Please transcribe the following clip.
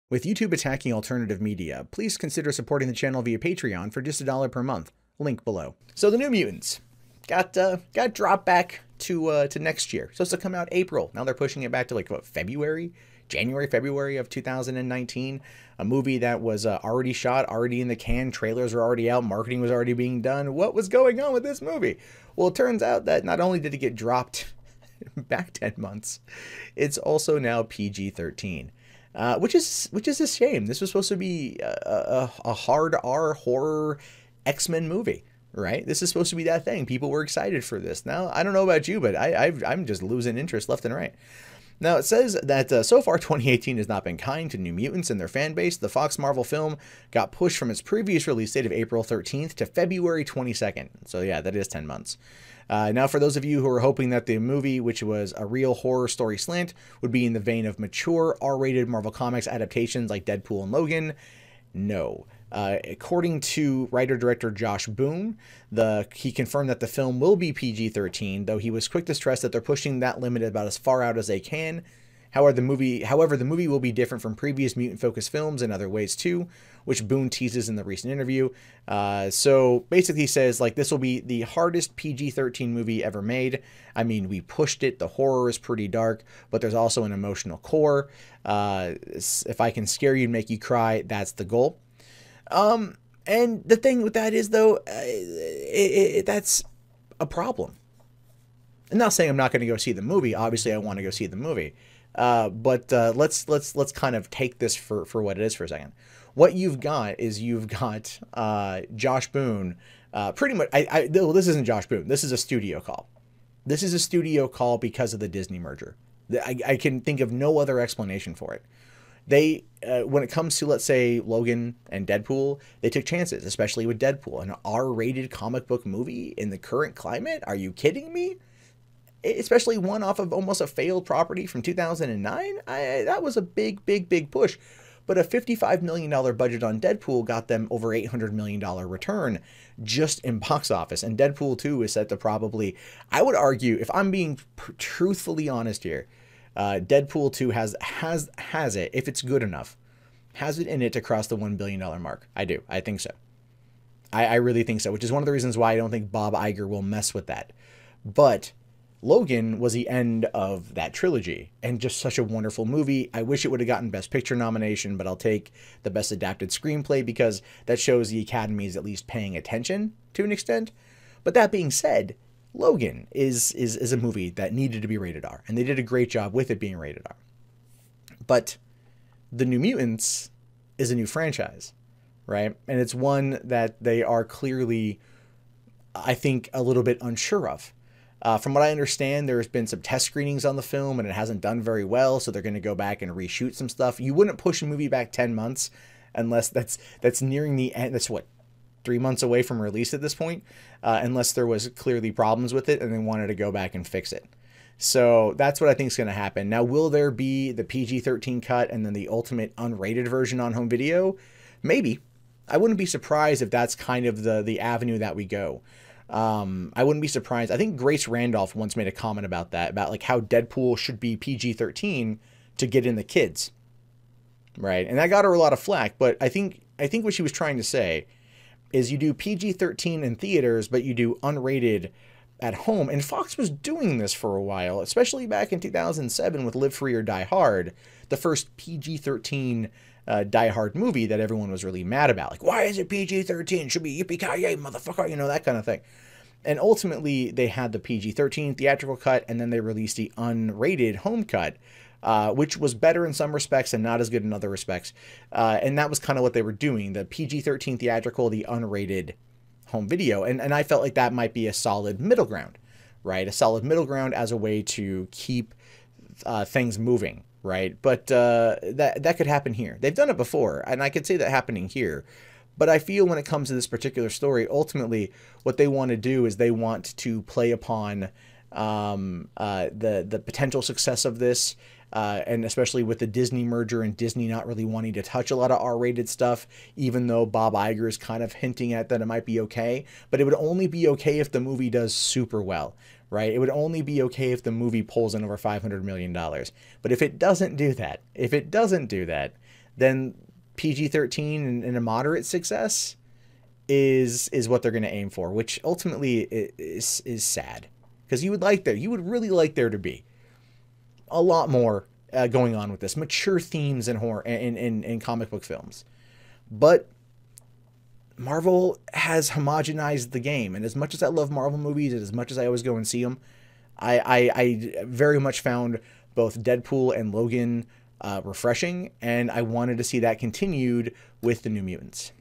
With YouTube attacking alternative media, please consider supporting the channel via Patreon for just $1 per month. Link below. So the New Mutants got dropped back to next year. Supposed to come out April. Now they're pushing it back to like what, February, February of 2019. A movie that was already shot, already in the can. Trailers were already out. Marketing was already being done. What was going on with this movie? Well, it turns out that not only did it get dropped back 10 months, it's also now PG-13. Which is a shame. This was supposed to be a hard R horror X-Men movie, right? This is supposed to be that thing. People were excited for this. Now, I don't know about you, but I'm just losing interest left and right. Now, it says that so far 2018 has not been kind to New Mutants and their fan base. The Fox Marvel film got pushed from its previous release date of April 13th to February 22nd. So yeah, that is 10 months. Now, for those of you who are hoping that the movie, which was a real horror story slant, would be in the vein of mature R-rated Marvel Comics adaptations like Deadpool and Logan, no. According to writer-director Josh Boone, he confirmed that the film will be PG-13, though he was quick to stress that they're pushing that limit about as far out as they can. However, the movie will be different from previous mutant-focused films in other ways too, which Boone teases in the recent interview. So basically he says, like, this will be the hardest PG-13 movie ever made. I mean, we pushed it. The horror is pretty dark, but there's also an emotional core. If I can scare you and make you cry, that's the goal. And the thing with that is, though, that's a problem. I'm not saying I'm not going to go see the movie. Obviously, I want to go see the movie. But let's kind of take this for what it is for a second. What you've got is Josh Boone. Pretty much, well, this isn't Josh Boone. This is a studio call. This is a studio call because of the Disney merger. I can think of no other explanation for it. They, when it comes to, let's say, Logan and Deadpool, they took chances, especially with Deadpool, an R-rated comic book movie in the current climate. Are you kidding me? Especially one off of almost a failed property from 2009. That was a big push. But a $55 million budget on Deadpool got them over $800 million return just in box office. And Deadpool 2 is set to probably, I would argue, if I'm being truthfully honest here, Deadpool 2 has it, if it's good enough, has it in it to cross the $1 billion mark. I do. I think so. I really think so, which is one of the reasons why I don't think Bob Iger will mess with that. But Logan was the end of that trilogy, and just such a wonderful movie. I wish it would have gotten Best Picture nomination, but I'll take the Best Adapted Screenplay because that shows the Academy is at least paying attention to an extent. But that being said, Logan is a movie that needed to be rated R, and they did a great job with it being rated R. But the New Mutants is a new franchise, right? And it's one that they are clearly, I think, a little bit unsure of. From what I understand, there's been some test screenings on the film and it hasn't done very well, so they're going to go back and reshoot some stuff. You wouldn't push a movie back 10 months unless that's nearing the end. That's what, 3 months away from release at this point, unless there was clearly problems with it and they wanted to go back and fix it. So that's what I think is going to happen. Now, will there be the PG-13 cut and then the ultimate unrated version on home video? Maybe. I wouldn't be surprised if that's kind of the avenue that we go. I wouldn't be surprised. I think Grace Randolph once made a comment about that, about like how Deadpool should be PG-13 to get in the kids. Right. And that got her a lot of flack, but I think what she was trying to say is you do PG-13 in theaters, but you do unrated at home. And Fox was doing this for a while, especially back in 2007 with Live Free or Die Hard, the first PG-13 Die Hard movie that everyone was really mad about. Like, why is it PG-13? Should be yippee-ki-yay, motherfucker, you know, that kind of thing. And ultimately, they had the PG-13 theatrical cut, and then they released the unrated home cut, which was better in some respects and not as good in other respects. And that was kind of what they were doing, the PG-13 theatrical, the unrated home video. And I felt like that might be a solid middle ground, right? A solid middle ground as a way to keep things moving. Right. But that could happen here. They've done it before, and I could see that happening here. But I feel when it comes to this particular story, ultimately what they want to do is they want to play upon the potential success of this, and especially with the Disney merger and Disney not really wanting to touch a lot of R-rated stuff, even though Bob Iger is kind of hinting at that it might be okay. But it would only be okay if the movie does super well. Right? It would only be okay if the movie pulls in over $500 million. But if it doesn't do that, then PG-13 and a moderate success is what they're going to aim for, which ultimately is sad, because you would really like there to be a lot more going on with this, mature themes in horror in comic book films. But Marvel has homogenized the game, and as much as I love Marvel movies, and as much as I always go and see them, I very much found both Deadpool and Logan refreshing, and I wanted to see that continued with the New Mutants.